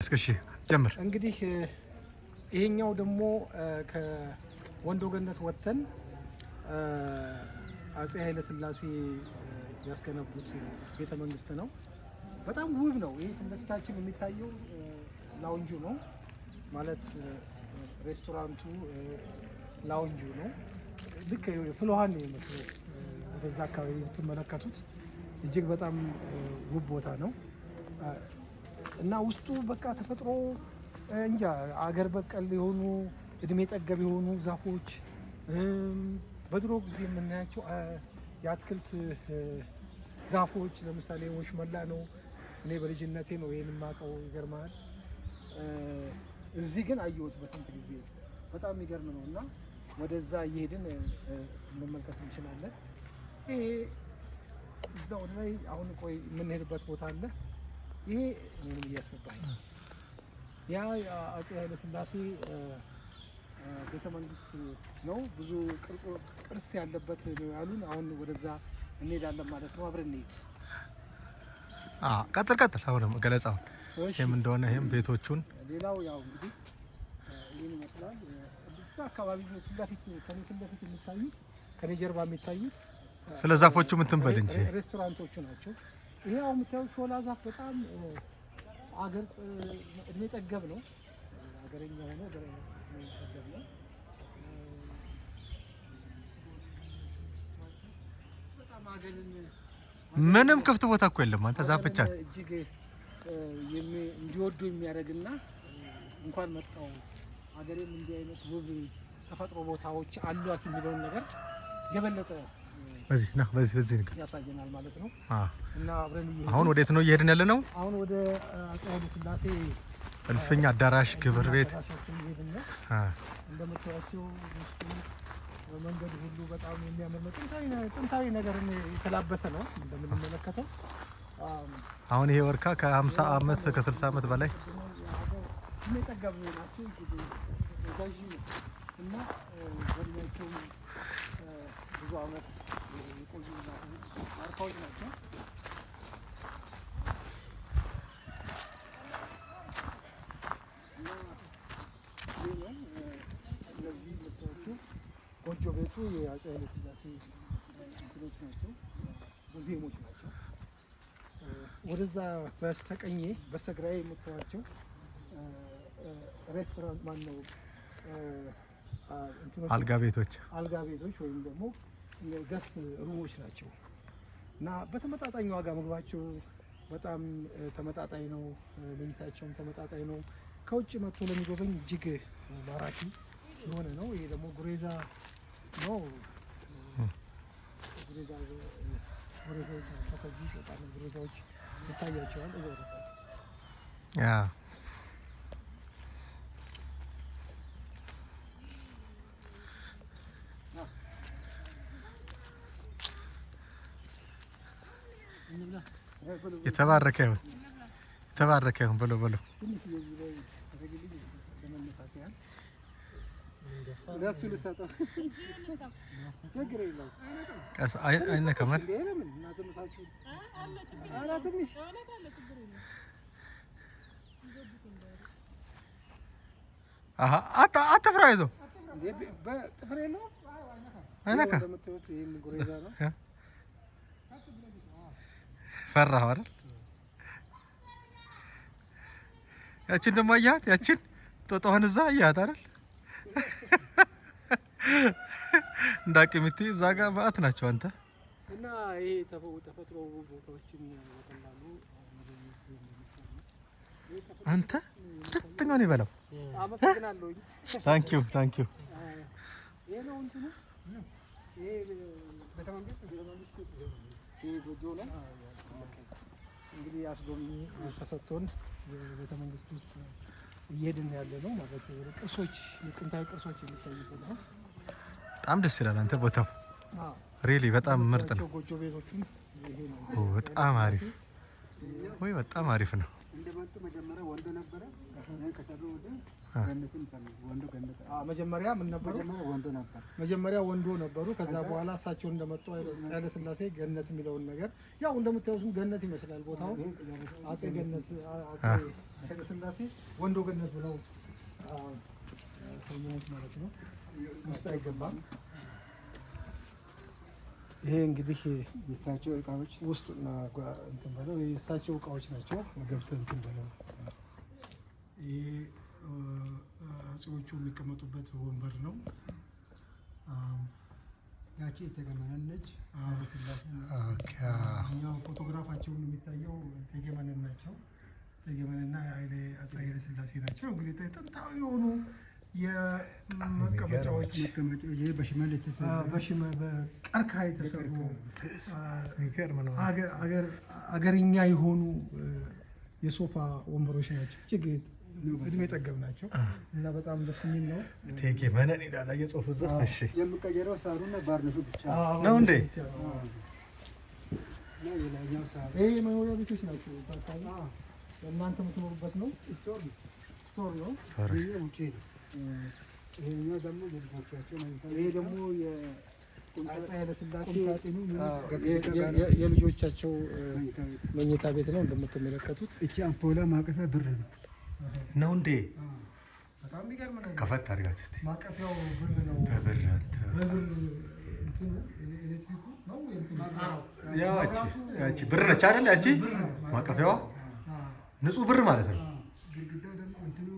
እስኪ ጀምር። እንግዲህ ይሄኛው ደግሞ ከወንዶ ገነት ወጥተን አጼ ኃይለ ሥላሴ ያስገነቡት ቤተ መንግስት ነው። በጣም ውብ ነው። ይሄ ፊትለፊታችን የሚታየው ላውንጁ ነው ማለት ሬስቶራንቱ ላውንጁ ነው። ልክ ፍሎሃን ነው የሚመስለው ወደዛ አካባቢ የምትመለከቱት እጅግ በጣም ውብ ቦታ ነው እና ውስጡ በቃ ተፈጥሮ እንጃ አገር በቀል የሆኑ እድሜ ጠገብ የሆኑ ዛፎች በድሮ ጊዜ የምናያቸው የአትክልት ዛፎች ለምሳሌ ወሽመላ ነው። እኔ በልጅነቴ ነው ይሄን የማውቀው። ይገርማል። እዚህ ግን አየሁት በስንት ጊዜ በጣም የሚገርም ነው እና ወደዛ እየሄድን መመልከት እንችላለን። ይሄ እዛ ወደ ላይ አሁን ቆይ የምንሄድበት ቦታ አለ። ይሄ ምንም እያስገባኝ ያ አጼ ኃይለ ሥላሴ ቤተ መንግስት ነው። ብዙ ቅርስ ያለበት ነው ያሉን። አሁን ወደዛ እንሄዳለን ማለት ነው። አብረን እንሄድ። ቀጥል። አሁንም ገለጻውን ይሄም እንደሆነ ይሄም ቤቶቹን ሌላው ያው እንግዲህ ይሄን ይመስላል። እዛ አካባቢ ፊት ለፊት የሚታዩት ከኔ ጀርባ የሚታዩት ስለ ዛፎቹ እንትን በል እንጂ ሬስቶራንቶቹ ናቸው። ይሄ አሁን የምታዩት ሾላ ዛፍ በጣም አገር እድሜ ጠገብ ነው። አገረኛ ሆኖ እድሜ ጠገብ ነው። በጣም አገርን ምንም ክፍት ቦታ እኮ የለም። አንተ ዛፍ ብቻ እጅግ እንዲወዱ የሚያደርግና እንኳን መጣው አገሬም እንዲህ አይነት ውብ ተፈጥሮ ቦታዎች አሏት የሚለውን ነገር የበለጠ በዚህ ያሳየናል ማለት ነው። እና አብረን አሁን ወዴት ነው እየሄድን ያለ ነው? አሁን ወደ አጼ ኃይለ ሥላሴ እልፍኝ አዳራሽ ግብር ቤት እንደምታያቸው መንገድ ሁሉ በጣም የሚያምር ነው። ጥንታዊ ነገርን የተላበሰ ነው እንደምንመለከተው። አሁን ይሄ ወርካ ከ50 ዓመት ከ60 ዓመት በላይ የሚጠገቡ ናቸው እና በእድሜያቸው ብዙ ዓመት የቆዩ ዋርካዎች ናቸው። እነዚህ የምታዩቸው ጎጆ ቤቱ የአጼ ኃይለ ሥላሴ እንትኖች ናቸው፣ ሙዚየሞች ናቸው። ወደዛ በስተቀኜ በስተግራዬ የምታዩቸው ሬስቶራንት ማን ነው አልጋ ቤቶች ወይም ደግሞ ገስት ሩሞች ናቸው እና በተመጣጣኝ ዋጋ ምግባቸው በጣም ተመጣጣኝ ነው። ለይታቸውም ተመጣጣኝ ነው። ከውጭ መጥቶ ለሚጎበኝ እጅግ ማራኪ የሆነ ነው። ይሄ ደግሞ ጉሬዛ ነው። ጉሬዛዎች ናቸው። ከዚህ በጣም ጉሬዛዎች ይታያቸዋል። እዛው የተባረከ ይሁን በሎ አይነካም። አትፍራ፣ ይዘው አይነካ። ፈራህ አይደል? ያችን ደግሞ አያት፣ ያችን ጦጣውን እዛ አያት አይደል? እንዳቅምቲ እዛ ጋር ማአት ናቸው አንተ እና ይሄ ተፈጥሮ ቦታዎችን ወጣላሉ። አንተ ሁለተኛውን ይበላው። አመሰግናለሁ። ታንክ ዩ ይሄ ነው እንትኑ ይሄ ቤተ መንግስት ይሄ ጎጆ ነው። እንግዲህ አስጎብኚ ተሰጥቶን የቤተ መንግስት ውስጥ እየሄድን ያለ ነው ማለት ነው። ቅርሶች የጥንታዊ ቅርሶች የሚታዩበት ነው። በጣም ደስ ይላል። አንተ ቦታው ሪሊ በጣም ምርጥ ነው። ጎጆ ቤቶቹም ይሄ ነው። በጣም አሪፍ ወይ በጣም አሪፍ ነው። እንደመጡ መጀመሪያ ወንዶ ነበረ ከሰሩ ወደ ገነትን ሰሩ። ወንዶ ገነት መጀመሪያ ምን ነበሩ? መጀመሪያ ወንዶ ነበሩ። ከዛ በኋላ እሳቸው እንደመጡ ኃይለ ሥላሴ ገነት የሚለውን ነገር ያው እንደምታዩት ገነት ይመስላል ቦታው። አጼ ገነት አጼ ኃይለ ሥላሴ ወንዶ ገነት ብለው ሰየሙት ማለት ነው። ውስጥ አይገባም። ይሄ እንግዲህ የእሳቸው እቃዎች ውስጡና እንትን በለው የእሳቸው እቃዎች ናቸው። ገብተህ እንትን በለው። ይሄ አፄዎቹ የሚቀመጡበት ወንበር ነው። ያቺ የተገመነች ኃይለ ሥላሴ እኛው ፎቶግራፋቸውን የሚታየው ተገመነን ናቸው። ተገመነና አፄ ኃይለ ሥላሴ ናቸው። እንግዲህ ጥንታዊ የሆኑ የመቀመጫዎች ይሄ በሽመል የተሰሩ በቀርከሃ የተሰሩ አገርኛ የሆኑ የሶፋ ወንበሮች ናቸው። እጅግ እድሜ ጠገብ ናቸው እና በጣም ደስ የሚል ነው። እቴጌ መነን ይላል የጽሁፍ እዛ። እሺ የሚቀየረው ሳሩና ባርነሹ ብቻ ነው እንዴ? ይሄ መኖሪያ ቤቶች ናቸው። እናንተ የምትኖሩበት ነው። ስቶር ነው። ይሄ ውጪ ነው። ይሄኛው ደግሞ የልጆቻቸው ነው። ይሄ ደግሞ የአፄ ኃይለ ሥላሴ የልጆቻቸው መኝታ ቤት ነው እንደምትመለከቱት። እቺ አምፖላ ማቀፊያ ብር ነው ነው እንዴ? በጣም የሚገርም ነው። ከፈት አድርጋት እስቲ። ማቀፊያው ብር ነው። በብር እንትኑ ኤሌክትሪኩ ነው። ያቺ ብር ነች አይደል? ያቺ ማቀፊያዋ ንጹህ ብር ማለት ነው። ግድግዳው ደግሞ እንትኑ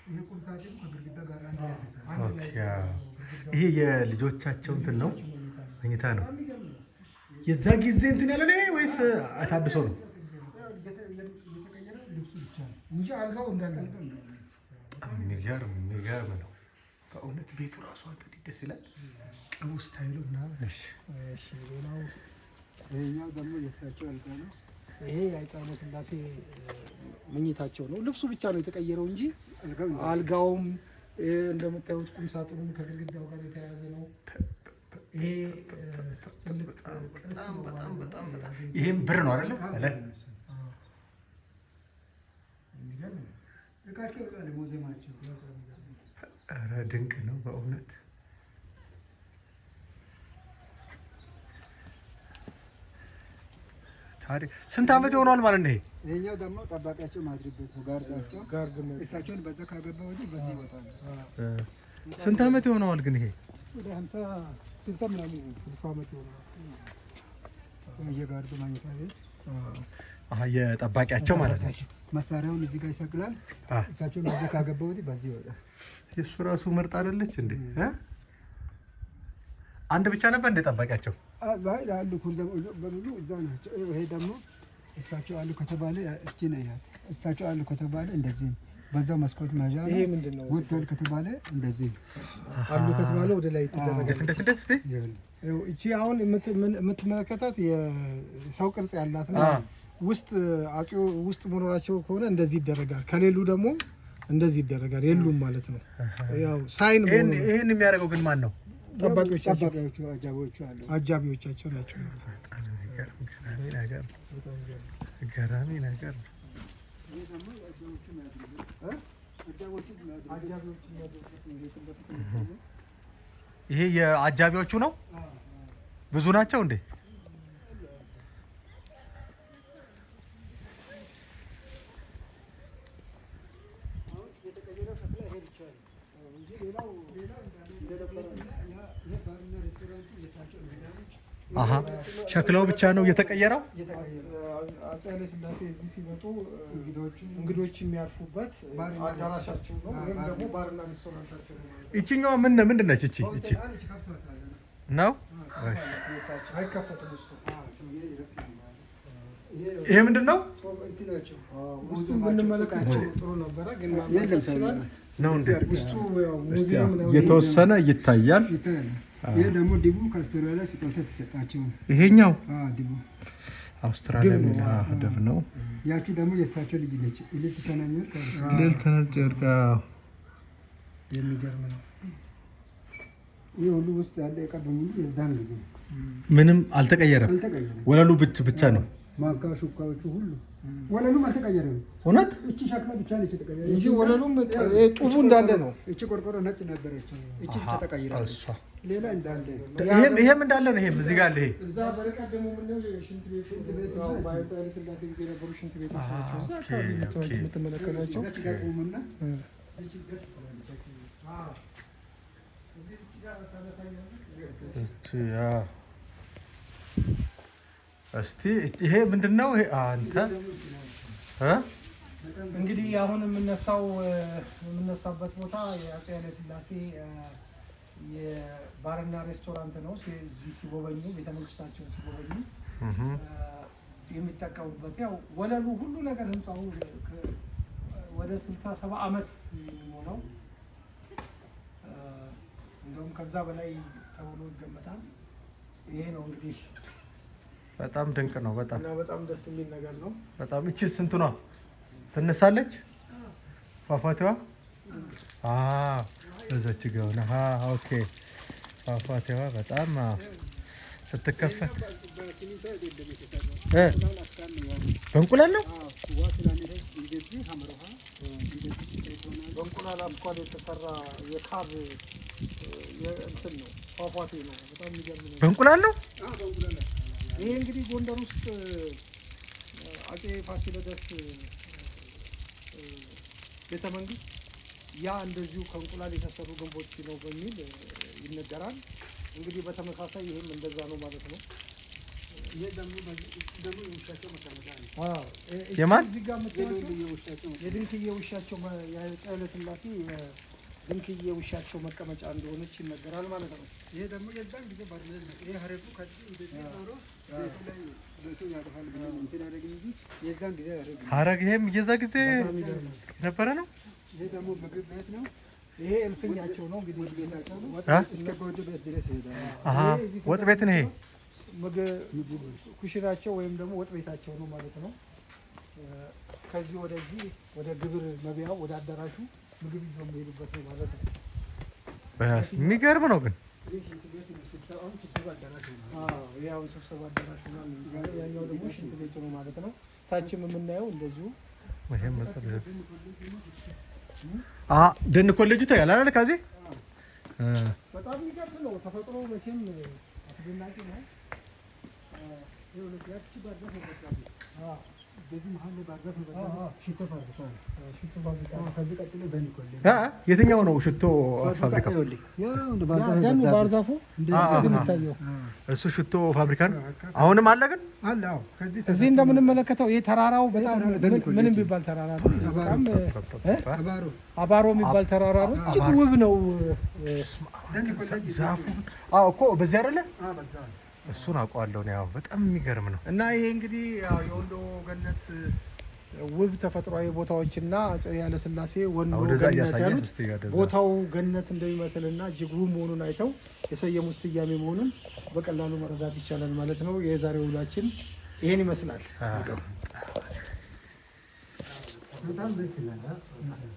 ይሄ ቁምሳጥኑ ከግድግዳ ጋር ይሄ የልጆቻቸው እንትን ነው፣ መኝታ ነው። የዛ ጊዜ እንትን ያለ ነው ወይስ ታድሶ ነው? እንጂ አልጋው እንዳለ የሚገርም ነው በእውነት። ቤቱ ራሱ እንግዲህ ደስ ይላል። ቅቡ ስታይሉ ምናምን። እሺ ሌላው ይሄኛው ደግሞ የእሳቸው አልጋ ነው። ይሄ የአፄ ኃይለ ሥላሴ መኝታቸው ነው። ልብሱ ብቻ ነው የተቀየረው እንጂ አልጋውም እንደምታዩት ቁም ሳጥኑም ከግድግዳው ጋር የተያያዘ ነው። ይሄ ትልቅ ይሄም ብር ነው አይደለ? ኧረ ድንቅ ነው በእውነት። ታዲያ ስንት ዓመት ይሆናል ማለት ነው? ይሄኛው ደግሞ ጠባቂያቸው ማድሪት ቤት ነው። ጋርድ እሳቸውን በዛ ካገባ ወዲህ በዚህ ይወጣሉ። ስንት ዓመት ይሆነዋል ግን? ይሄ ወደ 50 60 ምናምን 60 ዓመት ይሆናል። የጋርዱ መኝታ ቤት የጠባቂያቸው ማለት ነው። መሳሪያውን እዚህ ጋር ይሰቅላል። እሳቸውን በዛ ካገባ ወዲህ በዚህ ይወጣል። የእሱ ራሱ ምርጥ አይደለች እንዴ? አንድ ብቻ ነበር እንደ ጠባቂያቸው አሉ በሙሉ እዛ ናቸው። ይሄ ደግሞ እሳቸው አሉ ከተባለ እቺ ነው ያት። እሳቸው አሉ ከተባለ እንደዚህ በዛው መስኮት መያዣ ነው። ይሄ ምንድነው? ወጥቷል ከተባለ እንደዚህ አሉ ከተባለ ወደ ላይ ተደረገ። እንደት እስቲ እቺ አሁን የምትመለከታት የሰው ቅርጽ ያላት ነው። ውስጥ አፄው ውስጥ መኖራቸው ከሆነ እንደዚህ ይደረጋል። ከሌሉ ደግሞ እንደዚህ ይደረጋል። የሉም ማለት ነው። ያው ሳይን ይሄን የሚያደርገው ግን ማን ነው? ጠባቂዎቻቸው ናቸው። ገራሚ ነገር። ይሄ የአጃቢዎቹ ነው። ብዙ ናቸው እንዴ? ሸክላው ብቻ ነው የተቀየረው። አፄ ኃይለ ሥላሴ እዚህ ሲመጡ እንግዶች የሚያርፉበት አዳራሻቸው ነው፣ ወይም ደግሞ ባርና ሬስቶራንታቸው ነው። ይችኛዋ ምንድን ነች? እቺ ነው አይከፈትም ውስጡ። ይሄ ምንድን ነው? ውስጡን ብንመለከታቸው ጥሩ ነበረ፣ ግን ነው እንዴ? የተወሰነ ይታያል። ይሄ ደግሞ ዲቡ ከአውስትራሊያ ስጦታ ተሰጣቸው። ይሄኛው ዲቡ አውስትራሊያ ሚላ ደብ ነው። ያቺ ደግሞ የእሳቸው ልጅ ነች። ሌልተናል ጀርጋ የሚገርም ነው። ይህ ሁሉ ውስጥ ያለ እቃ በሙሉ የዛን ጊዜ ምንም አልተቀየረም። ወለሉ ብቻ ነው። ማንካ ሹካዎቹ ሁሉ ወለሉም አልተቀየረም። እውነት እቺ ሸክላ ብቻ ነች የተቀየረች እንጂ ወለሉም ጡቡ እንዳለ ነው። እቺ ቆርቆሮ ነጭ ነበረች። እቺ ብቻ ተቀይራለች። ሌላ እንዳለ ይሄም እንዳለ ነው። ይሄም እዚህ ጋር አለ። ይሄ እዛ በረቀት ደግሞ ምንድነው የሽንት ቤት ነው። ባይጻል ስላሴ ጊዜ የነበሩ ሽንት ቤቶች ናቸው። እዛ አካባቢ የምትመለከቷቸው እዛ ጋር ቆሙና እቺ ደስ ትላለች። እዚህ ጋር ታነሳኛለች። እስቲ ይሄ ምንድነው? ይሄ አንተ እንግዲህ አሁን የምነሳበት ቦታ የአፄ ኃይለ ሥላሴ የባርና ሬስቶራንት ነው። እዚህ ሲጎበኙ ቤተመንግስታቸውን ሲጎበኙ የሚጠቀሙበት ያው ወለሉ ሁሉ ነገር ህንፃው ወደ 60-70 ዓመት የሚሞላው እንደውም ከዛ በላይ ተብሎ ይገመታል። ይሄ ነው እንግዲህ በጣም ድንቅ ነው። በጣም ደስ የሚል ነገር ነው። በጣም እቺ ስንቱ ነው ትነሳለች? ፏፏቴዋ እዛች ጋር ነው። ኦኬ ፏፏቴዋ በጣም ስትከፈት በእንቁላል ነው። በእንቁላል አስኳል የተሰራ የካብ እንትን ነው፣ ፏፏቴ ነው። በጣም የሚገርም ነው። በእንቁላል ነው። ይሄ እንግዲህ ጎንደር ውስጥ አፄ ፋሲለደስ ቤተ መንግስት ያ እንደዚሁ ከእንቁላል የተሰሩ ግንቦች ነው በሚል ይነገራል። እንግዲህ በተመሳሳይ ይህም እንደዛ ነው ማለት ነው። ይሄ ደግሞ የውሻቸው መቀመጫ ነው። የማን የድንክዬ ውሻቸው የአፄ ኃይለ ሥላሴ ድንክዬ ውሻቸው መቀመጫ እንደሆነች ይነገራል ማለት ነው። ይሄ ደግሞ የዛን ጊዜ ባርነት ነው። ይሄ ሀረጉ ከዚህ እንደዚህ ኖሮ ቤቱ ላይ ቤቱ ያደፋል ብለን እንትን ያደረግ እንጂ የዛን ጊዜ ያደረግ ሀረግ ይሄም የዛ ጊዜ የነበረ ነው። ይሄ ደግሞ ምግብ ቤት ነው። ይሄ እልፍኛቸው ነው እንግዲህ ቤታቸው ነው። እስከ ጎጆ ቤት ድረስ ይሄዳል። ወጥ ቤት ነው። ይሄ ምግብ ኩሽናቸው ወይም ደግሞ ወጥ ቤታቸው ነው ማለት ነው። ከዚህ ወደዚህ ወደ ግብር መብያው ወደ አዳራሹ ምግብ ይዘው የሚሄዱበት ነው ማለት ነው። የሚገርም ነው ግን ስብሰባ አዳራሽ ነው። ያው ስብሰባ አዳራሽ ነው። ያኛው ደግሞ ሽንት ቤቱ ነው ማለት ነው። ታችም የምናየው እንደዚሁ ደን ኮሌጁ ታያል አይደል? ከዚህ በጣም የሚገርም ነው። ተፈጥሮ መቼም አስደናቂ ነው። የትኛው ነው ሽቶ ፋብሪካ? ባህር ዛፉ የሚታየው እሱ ሽቶ ፋብሪካ ነው። አሁንም አለ ግን እዚህ እንደምንመለከተው ይህ ተራራው በጣም ምን የሚባል ተራራ ነው? በጣም አባሮ የሚባል ተራራ ነው። እጅግ ውብ ነው ዛፉ እኮ በዚህ አይደለ? እሱን አውቀዋለሁ። ያው በጣም የሚገርም ነው። እና ይሄ እንግዲህ የወሎ ገነት ውብ ተፈጥሯዊ ቦታዎችና አፄ ኃይለ ሥላሴ ወሎ ገነት ያሉት ቦታው ገነት እንደሚመስልና እጅግ ውብ መሆኑን አይተው የሰየሙት ስያሜ መሆኑን በቀላሉ መረዳት ይቻላል ማለት ነው። የዛሬው ውሏችን ይሄን ይመስላል።